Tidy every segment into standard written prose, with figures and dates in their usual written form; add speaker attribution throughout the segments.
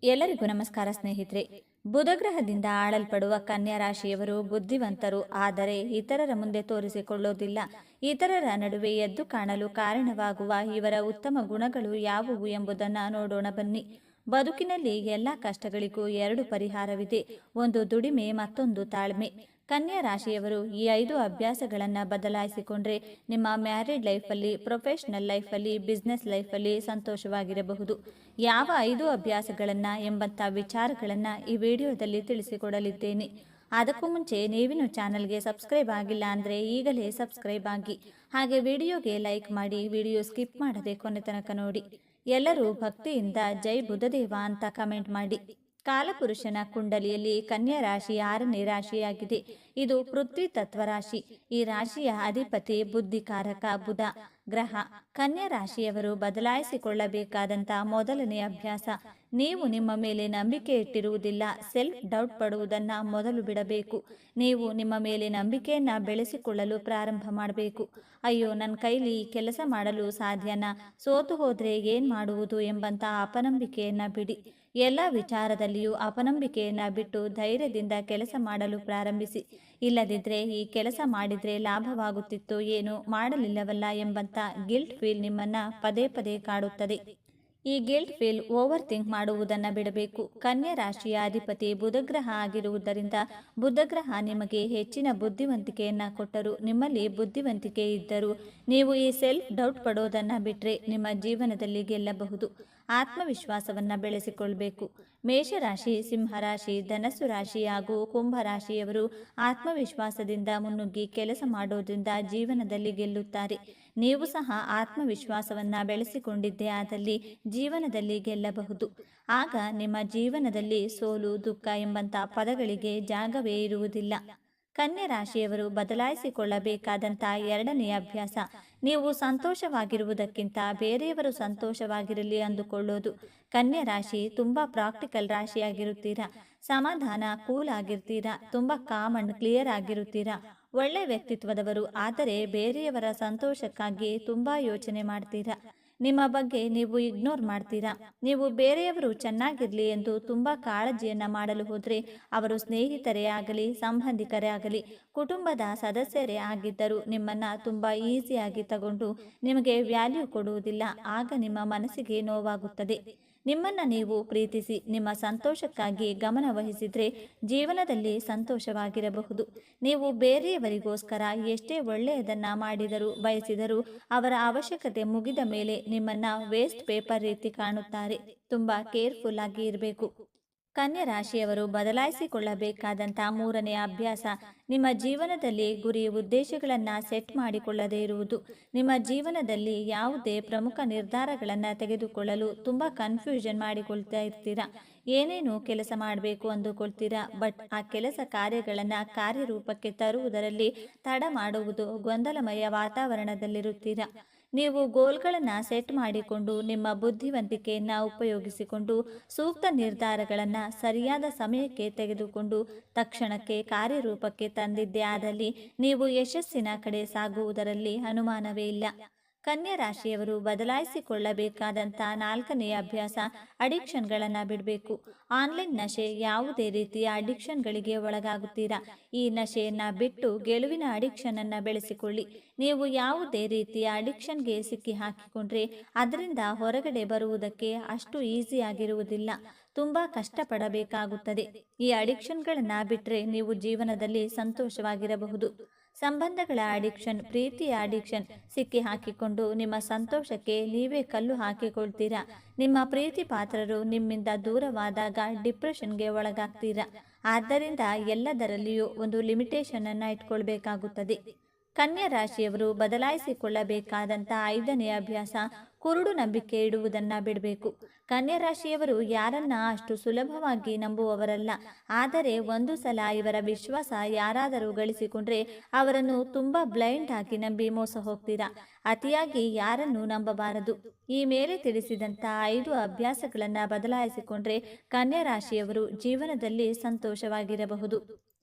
Speaker 1: ಎಲ್ಲರಿಗೂ ನಮಸ್ಕಾರ ಸ್ನೇಹಿತರೆ. ಬುಧಗ್ರಹದಿಂದ ಆಳಲ್ಪಡುವ ಕನ್ಯಾ ರಾಶಿಯವರು ಬುದ್ಧಿವಂತರು, ಆದರೆ ಇತರರ ಮುಂದೆ ತೋರಿಸಿಕೊಳ್ಳೋದಿಲ್ಲ. ಇತರರ ನಡುವೆ ಎದ್ದು ಕಾಣಲು ಕಾರಣವಾಗುವ ಇವರ ಉತ್ತಮ ಗುಣಗಳು ಯಾವುವು ಎಂಬುದನ್ನು ನೋಡೋಣ ಬನ್ನಿ. ಬದುಕಿನಲ್ಲಿ ಎಲ್ಲ ಕಷ್ಟಗಳಿಗೂ ಎರಡು ಪರಿಹಾರವಿದೆ, ಒಂದು ದುಡಿಮೆ, ಮತ್ತೊಂದು ತಾಳ್ಮೆ. ಕನ್ಯಾ ರಾಶಿಯವರು ಈ 5 ಅಭ್ಯಾಸಗಳನ್ನು ಬದಲಾಯಿಸಿಕೊಂಡ್ರೆ ನಿಮ್ಮ ಮ್ಯಾರಿಡ್ ಲೈಫಲ್ಲಿ, ಪ್ರೊಫೆಷನಲ್ ಲೈಫಲ್ಲಿ, ಬಿಸ್ನೆಸ್ ಲೈಫಲ್ಲಿ ಸಂತೋಷವಾಗಿರಬಹುದು. ಯಾವ 5 ಅಭ್ಯಾಸಗಳನ್ನು ಎಂಬಂಥ ವಿಚಾರಗಳನ್ನು ಈ ವಿಡಿಯೋದಲ್ಲಿ ತಿಳಿಸಿಕೊಡಲಿದ್ದೇನೆ. ಅದಕ್ಕೂ ಮುಂಚೆ ನೀವಿನ್ನು ಚಾನಲ್ಗೆ ಸಬ್ಸ್ಕ್ರೈಬ್ ಆಗಿಲ್ಲ ಅಂದರೆ ಈಗಲೇ ಸಬ್ಸ್ಕ್ರೈಬ್ ಆಗಿ, ಹಾಗೆ ವಿಡಿಯೋಗೆ ಲೈಕ್ ಮಾಡಿ, ವಿಡಿಯೋ ಸ್ಕಿಪ್ ಮಾಡದೆ ಕೊನೆ ತನಕ ನೋಡಿ. ಎಲ್ಲರೂ ಭಕ್ತಿಯಿಂದ ಜೈ ಬುಧದೇವ ಅಂತ ಕಮೆಂಟ್ ಮಾಡಿ. ಕಾಲಪುರುಷನ ಕುಂಡಲಿಯಲ್ಲಿ ಕನ್ಯಾ ರಾಶಿ 6ನೇ ರಾಶಿಯಾಗಿದೆ. ಇದು ಪೃಥ್ವಿ ತತ್ವ ರಾಶಿ. ಈ ರಾಶಿಯ ಅಧಿಪತಿ ಬುದ್ಧಿಕಾರಕ ಬುಧ ಗ್ರಹ. ಕನ್ಯಾ ರಾಶಿಯವರು ಬದಲಾಯಿಸಿಕೊಳ್ಳಬೇಕಾದಂಥ ಮೊದಲನೇ ಅಭ್ಯಾಸ, ನೀವು ನಿಮ್ಮ ಮೇಲೆ ನಂಬಿಕೆ ಇಟ್ಟಿರುವುದಿಲ್ಲ. ಸೆಲ್ಫ್ ಡೌಟ್ ಪಡುವುದನ್ನು ಮೊದಲು ಬಿಡಬೇಕು. ನೀವು ನಿಮ್ಮ ಮೇಲೆ ನಂಬಿಕೆಯನ್ನು ಬೆಳೆಸಿಕೊಳ್ಳಲು ಪ್ರಾರಂಭ ಮಾಡಬೇಕು. ಅಯ್ಯೋ, ನನ್ನ ಕೈಲಿ ಈ ಕೆಲಸ ಮಾಡಲು ಸಾಧ್ಯನಾ, ಸೋತು ಹೋದರೆ ಏನು ಮಾಡುವುದು ಎಂಬಂಥ ಅಪನಂಬಿಕೆಯನ್ನು ಬಿಡಿ. ಎಲ್ಲ ವಿಚಾರದಲ್ಲಿಯೂ ಅಪನಂಬಿಕೆಯನ್ನು ಬಿಟ್ಟು ಧೈರ್ಯದಿಂದ ಕೆಲಸ ಮಾಡಲು ಪ್ರಾರಂಭಿಸಿ. ಇಲ್ಲದಿದ್ದರೆ ಈ ಕೆಲಸ ಮಾಡಿದರೆ ಲಾಭವಾಗುತ್ತಿತ್ತು, ಏನು ಮಾಡಲಿಲ್ಲವಲ್ಲ ಎಂಬಂಥ ಗಿಲ್ಟ್ ಫೀಲ್ ನಿಮ್ಮನ್ನು ಪದೇ ಪದೇ ಕಾಡುತ್ತದೆ. ಈ ಗಿಲ್ಟ್ ಫೀಲ್ ಓವರ್ ಥಿಂಕ್ ಮಾಡುವುದನ್ನು ಬಿಡಬೇಕು. ಕನ್ಯಾ ರಾಶಿಯ ಅಧಿಪತಿ ಬುಧಗ್ರಹ ಆಗಿರುವುದರಿಂದ ಬುಧಗ್ರಹ ನಿಮಗೆ ಹೆಚ್ಚಿನ ಬುದ್ಧಿವಂತಿಕೆಯನ್ನು ಕೊಟ್ಟರು. ನಿಮ್ಮಲ್ಲಿ ಬುದ್ಧಿವಂತಿಕೆ ಇದ್ದರೂ ನೀವು ಈ ಸೆಲ್ಫ್ ಡೌಟ್ ಪಡೋದನ್ನು ಬಿಟ್ಟರೆ ನಿಮ್ಮ ಜೀವನದಲ್ಲಿ ಗೆಲ್ಲಬಹುದು. ಆತ್ಮವಿಶ್ವಾಸವನ್ನು ಬೆಳೆಸಿಕೊಳ್ಬೇಕು. ಮೇಷರಾಶಿ, ಸಿಂಹರಾಶಿ, ಧನಸ್ಸು ರಾಶಿ ಹಾಗೂ ಕುಂಭರಾಶಿಯವರು ಆತ್ಮವಿಶ್ವಾಸದಿಂದ ಮುನ್ನುಗ್ಗಿ ಕೆಲಸ ಮಾಡೋದ್ರಿಂದ ಜೀವನದಲ್ಲಿ ಗೆಲ್ಲುತ್ತಾರೆ. ನೀವು ಸಹ ಆತ್ಮವಿಶ್ವಾಸವನ್ನು ಬೆಳೆಸಿಕೊಂಡಿದ್ದೇ ಆದಲ್ಲಿ ಜೀವನದಲ್ಲಿ ಗೆಲ್ಲಬಹುದು. ಆಗ ನಿಮ್ಮ ಜೀವನದಲ್ಲಿ ಸೋಲು, ದುಃಖ ಎಂಬಂಥ ಪದಗಳಿಗೆ ಜಾಗವೇ ಇರುವುದಿಲ್ಲ. ಕನ್ಯಾ ರಾಶಿಯವರು ಬದಲಾಯಿಸಿಕೊಳ್ಳಬೇಕಾದಂಥ ಎರಡನೇ ಅಭ್ಯಾಸ, ನೀವು ಸಂತೋಷವಾಗಿರುವುದಕ್ಕಿಂತ ಬೇರೆಯವರು ಸಂತೋಷವಾಗಿರಲಿ ಅಂದುಕೊಳ್ಳೋದು. ಕನ್ಯಾ ರಾಶಿ ತುಂಬ ಪ್ರಾಕ್ಟಿಕಲ್ ರಾಶಿಯಾಗಿರುತ್ತೀರಾ. ಸಮಾಧಾನ, ಕೂಲ್ ಆಗಿರ್ತೀರಾ. ತುಂಬ ಕಾಮ್ ಅಂಡ್ ಕ್ಲಿಯರ್ ಆಗಿರುತ್ತೀರಾ. ಒಳ್ಳೆ ವ್ಯಕ್ತಿತ್ವದವರು, ಆದರೆ ಬೇರೆಯವರ ಸಂತೋಷಕ್ಕಾಗಿ ತುಂಬ ಯೋಚನೆ ಮಾಡ್ತೀರಾ. ನಿಮ್ಮ ಬಗ್ಗೆ ನೀವು ಇಗ್ನೋರ್ ಮಾಡ್ತೀರಾ. ನೀವು ಬೇರೆಯವರು ಚೆನ್ನಾಗಿರಲಿ ಎಂದು ತುಂಬ ಕಾಳಜಿಯನ್ನು ಮಾಡಲು ಹೋದರೆ ಅವರು ಸ್ನೇಹಿತರೇ ಆಗಲಿ, ಸಂಬಂಧಿಕರೇ ಆಗಲಿ, ಕುಟುಂಬದ ಸದಸ್ಯರೇ ಆಗಿದ್ದರೂ ನಿಮ್ಮನ್ನು ತುಂಬ ಈಸಿಯಾಗಿ ತಗೊಂಡು ನಿಮಗೆ ವ್ಯಾಲ್ಯೂ ಕೊಡುವುದಿಲ್ಲ. ಆಗ ನಿಮ್ಮ ಮನಸ್ಸಿಗೆ ನೋವಾಗುತ್ತದೆ. ನಿಮ್ಮನ್ನು ನೀವು ಪ್ರೀತಿಸಿ ನಿಮ್ಮ ಸಂತೋಷಕ್ಕಾಗಿ ಗಮನ ವಹಿಸಿದರೆ ಜೀವನದಲ್ಲಿ ಸಂತೋಷವಾಗಿರಬಹುದು. ನೀವು ಬೇರೆಯವರಿಗೋಸ್ಕರ ಎಷ್ಟೇ ಒಳ್ಳೆಯದನ್ನು ಮಾಡಿದರೂ ಬಯಸಿದರೂ ಅವರ ಅವಶ್ಯಕತೆ ಮುಗಿದ ಮೇಲೆ ನಿಮ್ಮನ್ನು ವೇಸ್ಟ್ ಪೇಪರ್ ರೀತಿ ಕಾಣುತ್ತಾರೆ. ತುಂಬ ಕೇರ್ಫುಲ್ ಆಗಿ ಇರಬೇಕು. ಕನ್ಯಾ ರಾಶಿಯವರು ಬದಲಾಯಿಸಿಕೊಳ್ಳಬೇಕಾದಂಥ ಮೂರನೇ ಅಭ್ಯಾಸ, ನಿಮ್ಮ ಜೀವನದಲ್ಲಿ ಗುರಿ ಉದ್ದೇಶಗಳನ್ನು ಸೆಟ್ ಮಾಡಿಕೊಳ್ಳದೇ ಇರುವುದು. ನಿಮ್ಮ ಜೀವನದಲ್ಲಿ ಯಾವುದೇ ಪ್ರಮುಖ ನಿರ್ಧಾರಗಳನ್ನು ತೆಗೆದುಕೊಳ್ಳಲು ತುಂಬ ಕನ್ಫ್ಯೂಷನ್ ಮಾಡಿಕೊಳ್ತಾ ಇರ್ತೀರಾ. ಏನೇನು ಕೆಲಸ ಮಾಡಬೇಕು ಅಂದುಕೊಳ್ತೀರಾ, ಬಟ್ ಆ ಕೆಲಸ ಕಾರ್ಯಗಳನ್ನು ಕಾರ್ಯರೂಪಕ್ಕೆ ತರುವುದರಲ್ಲಿ ತಡ ಮಾಡುವುದು, ಗೊಂದಲಮಯ ವಾತಾವರಣದಲ್ಲಿರುತ್ತೀರಾ. ನೀವು ಗೋಲ್ಗಳನ್ನು ಸೆಟ್ ಮಾಡಿಕೊಂಡು ನಿಮ್ಮ ಬುದ್ಧಿವಂತಿಕೆಯನ್ನು ಉಪಯೋಗಿಸಿಕೊಂಡು ಸೂಕ್ತ ನಿರ್ಧಾರಗಳನ್ನು ಸರಿಯಾದ ಸಮಯಕ್ಕೆ ತೆಗೆದುಕೊಂಡು ತಕ್ಷಣಕ್ಕೆ ಕಾರ್ಯರೂಪಕ್ಕೆ ತಂದಿದ್ದೇ ಆದಲ್ಲಿ ನೀವು ಯಶಸ್ಸಿನ ಕಡೆ ಸಾಗುವುದರಲ್ಲಿ ಅನುಮಾನವೇ ಇಲ್ಲ. ಕನ್ಯಾ ರಾಶಿಯವರು ಬದಲಾಯಿಸಿಕೊಳ್ಳಬೇಕಾದಂಥ ನಾಲ್ಕನೇ ಅಭ್ಯಾಸ, ಅಡಿಕ್ಷನ್ಗಳನ್ನು ಬಿಡಬೇಕು. ಆನ್ಲೈನ್ ನಶೆ, ಯಾವುದೇ ರೀತಿಯ ಅಡಿಕ್ಷನ್ಗಳಿಗೆ ಒಳಗಾಗುತ್ತೀರಾ. ಈ ನಶೆಯನ್ನು ಬಿಟ್ಟು ಗೆಲುವಿನ ಅಡಿಕ್ಷನನ್ನು ಬೆಳೆಸಿಕೊಳ್ಳಿ. ನೀವು ಯಾವುದೇ ರೀತಿಯ ಅಡಿಕ್ಷನ್ಗೆ ಸಿಕ್ಕಿ ಹಾಕಿಕೊಂಡ್ರೆ ಅದರಿಂದ ಹೊರಗಡೆ ಬರುವುದಕ್ಕೆ ಅಷ್ಟು ಈಸಿಯಾಗಿರುವುದಿಲ್ಲ. ತುಂಬ ಕಷ್ಟಪಡಬೇಕಾಗುತ್ತದೆ. ಈ ಅಡಿಕ್ಷನ್ಗಳನ್ನು ಬಿಟ್ಟರೆ ನೀವು ಜೀವನದಲ್ಲಿ ಸಂತೋಷವಾಗಿರಬಹುದು. ಸಂಬಂಧಗಳ ಅಡಿಕ್ಷನ್, ಪ್ರೀತಿಯ ಅಡಿಕ್ಷನ್ ಸಿಕ್ಕಿ ಹಾಕಿಕೊಂಡು ನಿಮ್ಮ ಸಂತೋಷಕ್ಕೆ ನೀವೇ ಕಲ್ಲು ಹಾಕಿಕೊಳ್ತೀರಾ. ನಿಮ್ಮ ಪ್ರೀತಿ ಪಾತ್ರರು ನಿಮ್ಮಿಂದ ದೂರವಾದಾಗ ಡಿಪ್ರೆಷನ್ಗೆ ಒಳಗಾಗ್ತೀರಾ. ಆದ್ದರಿಂದ ಎಲ್ಲದರಲ್ಲಿಯೂ ಒಂದು ಲಿಮಿಟೇಷನನ್ನು ಇಟ್ಕೊಳ್ಬೇಕಾಗುತ್ತದೆ. ಕನ್ಯಾ ರಾಶಿಯವರು ಬದಲಾಯಿಸಿಕೊಳ್ಳಬೇಕಾದಂಥ ಐದನೇ ಅಭ್ಯಾಸ, ಕುರುಡು ನಂಬಿಕೆ ಇಡುವುದನ್ನು ಬಿಡಬೇಕು. ಕನ್ಯಾ ರಾಶಿಯವರು ಯಾರನ್ನ ಅಷ್ಟು ಸುಲಭವಾಗಿ ನಂಬುವವರಲ್ಲ. ಆದರೆ ಒಂದು ಸಲ ಇವರ ವಿಶ್ವಾಸ ಯಾರಾದರೂ ಗಳಿಸಿಕೊಂಡ್ರೆ ಅವರನ್ನು ತುಂಬ ಬ್ಲೈಂಡ್ ಆಗಿ ನಂಬಿ ಮೋಸ ಹೋಗ್ತೀರಾ. ಅತಿಯಾಗಿ ಯಾರನ್ನು ನಂಬಬಾರದು. ಈ ಮೇಲೆ ತಿಳಿಸಿದಂಥ 5 ಅಭ್ಯಾಸಗಳನ್ನು ಬದಲಾಯಿಸಿಕೊಂಡ್ರೆ ಕನ್ಯಾ ರಾಶಿಯವರು ಜೀವನದಲ್ಲಿ ಸಂತೋಷವಾಗಿರಬಹುದು.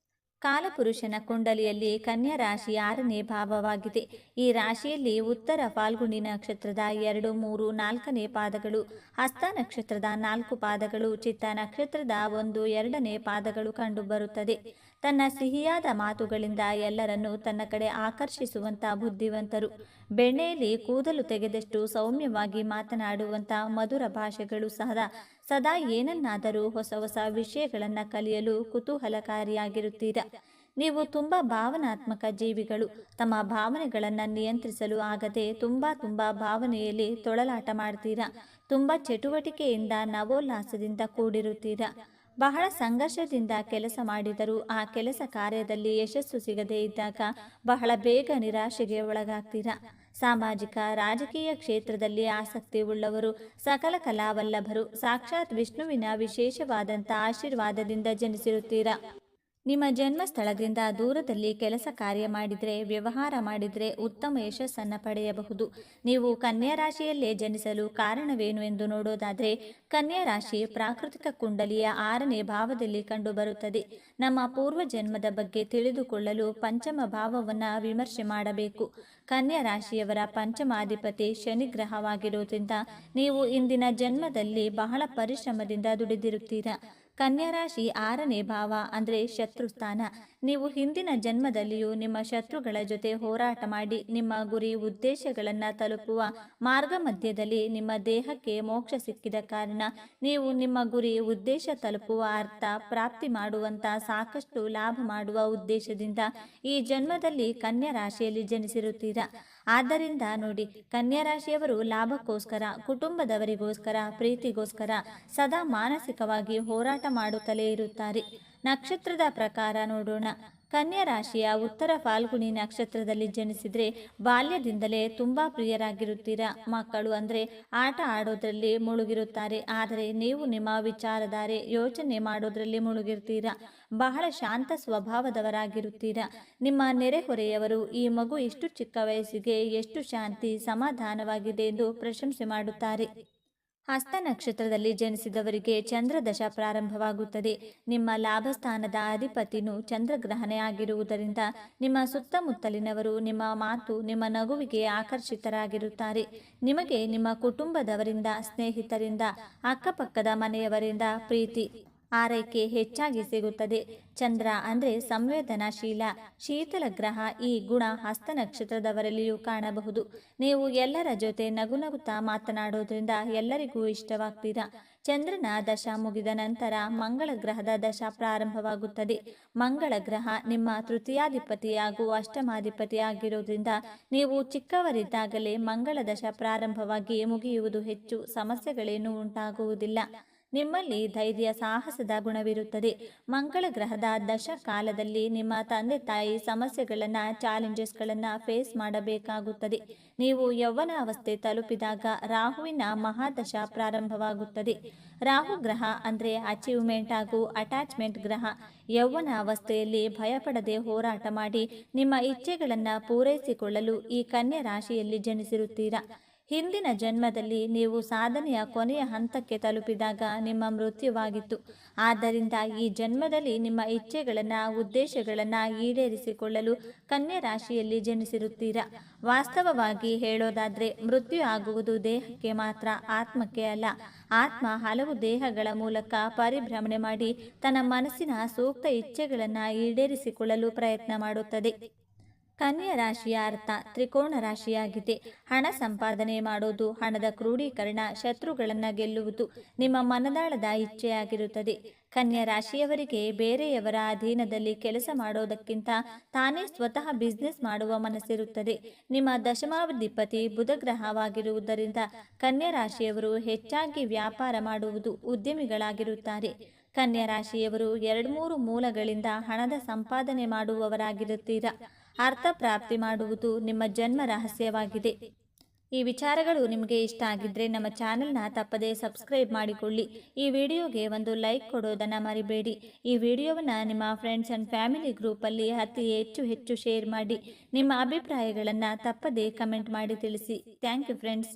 Speaker 1: ಕಾಲಪುರುಷನ ಕುಂಡಲಿಯಲ್ಲಿ ಕನ್ಯಾ ರಾಶಿ 6ನೇ ಭಾವವಾಗಿದೆ. ಈ ರಾಶಿಯಲ್ಲಿ ಉತ್ತರ ಫಾಲ್ಗುಣಿ ನಕ್ಷತ್ರದ 2, 3, 4ನೇ ಪಾದಗಳು, ಹಸ್ತ ನಕ್ಷತ್ರದ 4 ಪಾದಗಳು, ಚಿತ್ತ ನಕ್ಷತ್ರದ 1, 2ನೇ ಪಾದಗಳು ಕಂಡುಬರುತ್ತದೆ. ತನ್ನ ಸಿಹಿಯಾದ ಮಾತುಗಳಿಂದ ಎಲ್ಲರನ್ನೂ ತನ್ನ ಕಡೆ ಆಕರ್ಷಿಸುವಂಥ ಬುದ್ಧಿವಂತರು, ಬೆಣ್ಣೆಯಲ್ಲಿ ಕೂದಲು ತೆಗೆದಷ್ಟು ಸೌಮ್ಯವಾಗಿ ಮಾತನಾಡುವಂಥ ಮಧುರ ಭಾಷೆಗಳು ಸದಾ ಏನನ್ನಾದರೂ ಹೊಸ ಹೊಸ ವಿಷಯಗಳನ್ನು ಕಲಿಯಲು ಕುತೂಹಲಕಾರಿಯಾಗಿರುತ್ತೀರ. ನೀವು ತುಂಬ ಭಾವನಾತ್ಮಕ ಜೀವಿಗಳು. ತಮ್ಮ ಭಾವನೆಗಳನ್ನು ನಿಯಂತ್ರಿಸಲು ಆಗದೆ ತುಂಬ ಭಾವನೆಯಲ್ಲಿ ತೊಳಲಾಟ ಮಾಡ್ತೀರಾ. ತುಂಬ ಚಟುವಟಿಕೆಯಿಂದ ನವೋಲ್ಲಾಸದಿಂದ ಕೂಡಿರುತ್ತೀರಾ. ಬಹಳ ಸಂಘರ್ಷದಿಂದ ಕೆಲಸ ಮಾಡಿದರೂ ಆ ಕೆಲಸ ಕಾರ್ಯದಲ್ಲಿ ಯಶಸ್ಸು ಸಿಗದೇ ಇದ್ದಾಗ ಬಹಳ ಬೇಗ ನಿರಾಶೆಗೆ ಒಳಗಾಗ್ತೀರಾ. ಸಾಮಾಜಿಕ ರಾಜಕೀಯ ಕ್ಷೇತ್ರದಲ್ಲಿ ಆಸಕ್ತಿ ಉಳ್ಳವರು, ಸಕಲ ಕಲಾವಲ್ಲಭರು, ಸಾಕ್ಷಾತ್ ವಿಷ್ಣುವಿನ ವಿಶೇಷವಾದಂಥ ಆಶೀರ್ವಾದದಿಂದ ಜನಿಸಿರುತ್ತೀರಾ. ನಿಮ್ಮ ಜನ್ಮಸ್ಥಳದಿಂದ ದೂರದಲ್ಲಿ ಕೆಲಸ ಕಾರ್ಯ ಮಾಡಿದರೆ, ವ್ಯವಹಾರ ಮಾಡಿದರೆ ಉತ್ತಮ ಯಶಸ್ಸನ್ನು ಪಡೆಯಬಹುದು. ನೀವು ಕನ್ಯಾ ರಾಶಿಯಲ್ಲೇ ಜನಿಸಲು ಕಾರಣವೇನು ಎಂದು ನೋಡೋದಾದರೆ, ಕನ್ಯಾ ರಾಶಿ ಪ್ರಾಕೃತಿಕ ಕುಂಡಲಿಯ 6ನೇ ಭಾವದಲ್ಲಿ ಕಂಡುಬರುತ್ತದೆ. ನಮ್ಮ ಪೂರ್ವ ಜನ್ಮದ ಬಗ್ಗೆ ತಿಳಿದುಕೊಳ್ಳಲು ಪಂಚಮ ಭಾವವನ್ನು ವಿಮರ್ಶೆ ಮಾಡಬೇಕು. ಕನ್ಯಾ ರಾಶಿಯವರ ಪಂಚಮಾಧಿಪತಿ ಶನಿ ಗ್ರಹವಾಗಿರುವುದರಿಂದ ನೀವು ಇಂದಿನ ಜನ್ಮದಲ್ಲಿ ಬಹಳ ಪರಿಶ್ರಮದಿಂದ ದುಡಿದಿರುತ್ತೀರಾ. ಕನ್ಯಾ ರಾಶಿ 6ನೇ ಭಾವ ಅಂದರೆ ಶತ್ರುಸ್ಥಾನ. ನೀವು ಹಿಂದಿನ ಜನ್ಮದಲ್ಲಿಯೂ ನಿಮ್ಮ ಶತ್ರುಗಳ ಜೊತೆ ಹೋರಾಟ ಮಾಡಿ ನಿಮ್ಮ ಗುರಿ ಉದ್ದೇಶಗಳನ್ನು ತಲುಪುವ ಮಾರ್ಗ ಮಧ್ಯದಲ್ಲಿ ನಿಮ್ಮ ದೇಹಕ್ಕೆ ಮೋಕ್ಷ ಸಿಕ್ಕಿದ ಕಾರಣ ನೀವು ನಿಮ್ಮ ಗುರಿ ಉದ್ದೇಶ ತಲುಪುವ ಅರ್ಥ ಪ್ರಾಪ್ತಿ ಮಾಡುವಂಥ ಸಾಕಷ್ಟು ಲಾಭ ಮಾಡುವ ಉದ್ದೇಶದಿಂದ ಈ ಜನ್ಮದಲ್ಲಿ ಕನ್ಯಾ ರಾಶಿಯಲ್ಲಿ ಜನಿಸಿರುತ್ತೀರಾ. ಆದ್ದರಿಂದ ನೋಡಿ, ಕನ್ಯಾ ರಾಶಿಯವರು ಲಾಭಕ್ಕೋಸ್ಕರ, ಕುಟುಂಬದವರಿಗೋಸ್ಕರ, ಪ್ರೀತಿಗೋಸ್ಕರ ಸದಾ ಮಾನಸಿಕವಾಗಿ ಹೋರಾಟ ಮಾಡುತ್ತಲೇ ಇರುತ್ತಾರೆ. ನಕ್ಷತ್ರದ ಪ್ರಕಾರ ನೋಡೋಣ. ಕನ್ಯಾ ರಾಶಿಯ ಉತ್ತರ ಫಾಲ್ಗುಣಿ ನಕ್ಷತ್ರದಲ್ಲಿ ಜನಿಸಿದರೆ ಬಾಲ್ಯದಿಂದಲೇ ತುಂಬ ಪ್ರಿಯರಾಗಿರುತ್ತೀರಾ. ಮಕ್ಕಳು ಅಂದರೆ ಆಟ ಆಡೋದ್ರಲ್ಲಿ ಮುಳುಗಿರುತ್ತಾರೆ. ಆದರೆ ನೀವು ನಿಮ್ಮ ವಿಚಾರಧಾರೆ, ಯೋಚನೆ ಮಾಡೋದ್ರಲ್ಲಿ ಮುಳುಗಿರ್ತೀರಾ. ಬಹಳ ಶಾಂತ ಸ್ವಭಾವದವರಾಗಿರುತ್ತೀರಾ. ನಿಮ್ಮ ನೆರೆಹೊರೆಯವರು ಈ ಮಗು ಇಷ್ಟು ಚಿಕ್ಕ ವಯಸ್ಸಿಗೆ ಎಷ್ಟು ಶಾಂತಿ, ಸಮಾಧಾನವಾಗಿದೆ ಎಂದು ಪ್ರಶಂಸೆ ಮಾಡುತ್ತಾರೆ. ಹಸ್ತ ನಕ್ಷತ್ರದಲ್ಲಿ ಜನಿಸಿದವರಿಗೆ ಚಂದ್ರದಶ ಪ್ರಾರಂಭವಾಗುತ್ತದೆ. ನಿಮ್ಮ ಲಾಭಸ್ಥಾನದ ಅಧಿಪತಿನೂ ಚಂದ್ರಗ್ರಹಣೆ ಆಗಿರುವುದರಿಂದ ನಿಮ್ಮ ಸುತ್ತಮುತ್ತಲಿನವರು ನಿಮ್ಮ ಮಾತು, ನಿಮ್ಮ ನಗುವಿಗೆ ಆಕರ್ಷಿತರಾಗಿರುತ್ತಾರೆ. ನಿಮಗೆ ನಿಮ್ಮ ಕುಟುಂಬದವರಿಂದ, ಸ್ನೇಹಿತರಿಂದ, ಅಕ್ಕಪಕ್ಕದ ಮನೆಯವರಿಂದ ಪ್ರೀತಿ, ಆರೈಕೆ ಹೆಚ್ಚಾಗಿ ಸಿಗುತ್ತದೆ. ಚಂದ್ರ ಅಂದರೆ ಸಂವೇದನಾಶೀಲ, ಶೀತಲ ಗ್ರಹ. ಈ ಗುಣ ಹಸ್ತ ನಕ್ಷತ್ರದವರಲ್ಲಿಯೂ ಕಾಣಬಹುದು. ನೀವು ಎಲ್ಲರ ಜೊತೆ ನಗುತ್ತಾ ಮಾತನಾಡೋದ್ರಿಂದ ಎಲ್ಲರಿಗೂ ಇಷ್ಟವಾಗ್ತೀರಾ. ಚಂದ್ರನ ದಶ ಮುಗಿದ ನಂತರ ಮಂಗಳ ಗ್ರಹದ ದಶ ಪ್ರಾರಂಭವಾಗುತ್ತದೆ. ಮಂಗಳ ಗ್ರಹ ನಿಮ್ಮ ತೃತೀಯಾಧಿಪತಿ ಹಾಗೂ ಅಷ್ಟಮಾಧಿಪತಿ ಆಗಿರೋದ್ರಿಂದ ನೀವು ಚಿಕ್ಕವರಿದ್ದಾಗಲೇ ಮಂಗಳ ದಶ ಪ್ರಾರಂಭವಾಗಿ ಮುಗಿಯುವುದು ಹೆಚ್ಚು ಸಮಸ್ಯೆಗಳೇನೂ ಉಂಟಾಗುವುದಿಲ್ಲ. ನಿಮ್ಮಲ್ಲಿ ಧೈರ್ಯ, ಸಾಹಸದ ಗುಣವಿರುತ್ತದೆ. ಮಂಗಳ ಗ್ರಹದ ದಶ ಕಾಲದಲ್ಲಿ ನಿಮ್ಮ ತಂದೆ ತಾಯಿ ಸಮಸ್ಯೆಗಳನ್ನು, ಚಾಲೆಂಜಸ್ಗಳನ್ನು ಫೇಸ್ ಮಾಡಬೇಕಾಗುತ್ತದೆ. ನೀವು ಯೌವನಾವಸ್ಥೆ ತಲುಪಿದಾಗ ರಾಹುವಿನ ಮಹಾದಶ ಪ್ರಾರಂಭವಾಗುತ್ತದೆ. ರಾಹು ಗ್ರಹ ಅಂದರೆ ಅಚೀವ್ಮೆಂಟ್ ಹಾಗೂ ಅಟ್ಯಾಚ್ಮೆಂಟ್ ಗ್ರಹ. ಯೌವನ ಅವಸ್ಥೆಯಲ್ಲಿ ಭಯಪಡದೆ ಹೋರಾಟ ಮಾಡಿ ನಿಮ್ಮ ಇಚ್ಛೆಗಳನ್ನು ಪೂರೈಸಿಕೊಳ್ಳಲು ಈ ಕನ್ಯಾ ರಾಶಿಯಲ್ಲಿ ಜನಿಸಿರುತ್ತೀರಾ. ಹಿಂದಿನ ಜನ್ಮದಲ್ಲಿ ನೀವು ಸಾಧನೆಯ ಕೊನೆಯ ಹಂತಕ್ಕೆ ತಲುಪಿದಾಗ ನಿಮ್ಮ ಮೃತ್ಯುವಾಗಿತ್ತು. ಆದ್ದರಿಂದ ಈ ಜನ್ಮದಲ್ಲಿ ನಿಮ್ಮ ಇಚ್ಛೆಗಳನ್ನು, ಉದ್ದೇಶಗಳನ್ನು ಈಡೇರಿಸಿಕೊಳ್ಳಲು ಕನ್ಯಾ ರಾಶಿಯಲ್ಲಿ ಜನಿಸಿರುತ್ತೀರಾ. ವಾಸ್ತವವಾಗಿ ಹೇಳೋದಾದರೆ ಮೃತ್ಯು ಆಗುವುದು ದೇಹಕ್ಕೆ ಮಾತ್ರ, ಆತ್ಮಕ್ಕೆ ಅಲ್ಲ. ಆತ್ಮ ಹಲವು ದೇಹಗಳ ಮೂಲಕ ಪರಿಭ್ರಮಣೆ ಮಾಡಿ ತನ್ನ ಮನಸ್ಸಿನ ಸೂಕ್ತ ಇಚ್ಛೆಗಳನ್ನು ಈಡೇರಿಸಿಕೊಳ್ಳಲು ಪ್ರಯತ್ನ ಮಾಡುತ್ತದೆ. ಕನ್ಯಾ ರಾಶಿಯ ಅರ್ಥ ತ್ರಿಕೋಣ ರಾಶಿಯಾಗಿದೆ. ಹಣ ಸಂಪಾದನೆ ಮಾಡೋದು, ಹಣದ ಕ್ರೋಢೀಕರಣ, ಶತ್ರುಗಳನ್ನು ಗೆಲ್ಲುವುದು ನಿಮ್ಮ ಮನದಾಳದ ಇಚ್ಛೆಯಾಗಿರುತ್ತದೆ. ಕನ್ಯಾ ರಾಶಿಯವರಿಗೆ ಬೇರೆಯವರ ಅಧೀನದಲ್ಲಿ ಕೆಲಸ ಮಾಡೋದಕ್ಕಿಂತ ತಾನೇ ಸ್ವತಃ ಬಿಸ್ನೆಸ್ ಮಾಡುವ ಮನಸ್ಸಿರುತ್ತದೆ. ನಿಮ್ಮ ದಶಮಾಧಿಪತಿ ಬುಧ ಗ್ರಹವಾಗಿರುವುದರಿಂದ ಕನ್ಯಾ ರಾಶಿಯವರು ಹೆಚ್ಚಾಗಿ ವ್ಯಾಪಾರ ಮಾಡುವುದು, ಉದ್ಯಮಿಗಳಾಗಿರುತ್ತಾರೆ. ಕನ್ಯಾ ರಾಶಿಯವರು 2-3 ಮೂಲಗಳಿಂದ ಹಣದ ಸಂಪಾದನೆ ಮಾಡುವವರಾಗಿರುತ್ತೀರಾ. ಅರ್ಥ ಪ್ರಾಪ್ತಿ ಮಾಡುವುದು ನಿಮ್ಮ ಜನ್ಮ ರಹಸ್ಯವಾಗಿದೆ. ಈ ವಿಚಾರಗಳು ನಿಮಗೆ ಇಷ್ಟ ಆಗಿದ್ದರೆ ನಮ್ಮ ಚಾನೆಲ್ನ ತಪ್ಪದೇ ಸಬ್ಸ್ಕ್ರೈಬ್ ಮಾಡಿಕೊಳ್ಳಿ. ಈ ವಿಡಿಯೋಗೆ ಒಂದು ಲೈಕ್ ಕೊಡೋದನ್ನು ಮರಿಬೇಡಿ. ಈ ವಿಡಿಯೋವನ್ನು ನಿಮ್ಮ ಫ್ರೆಂಡ್ಸ್ ಆ್ಯಂಡ್ ಫ್ಯಾಮಿಲಿ ಗ್ರೂಪಲ್ಲಿ ಅತಿ ಹೆಚ್ಚು ಶೇರ್ ಮಾಡಿ. ನಿಮ್ಮ ಅಭಿಪ್ರಾಯಗಳನ್ನು ತಪ್ಪದೇ ಕಮೆಂಟ್ ಮಾಡಿ ತಿಳಿಸಿ. Thank you friends.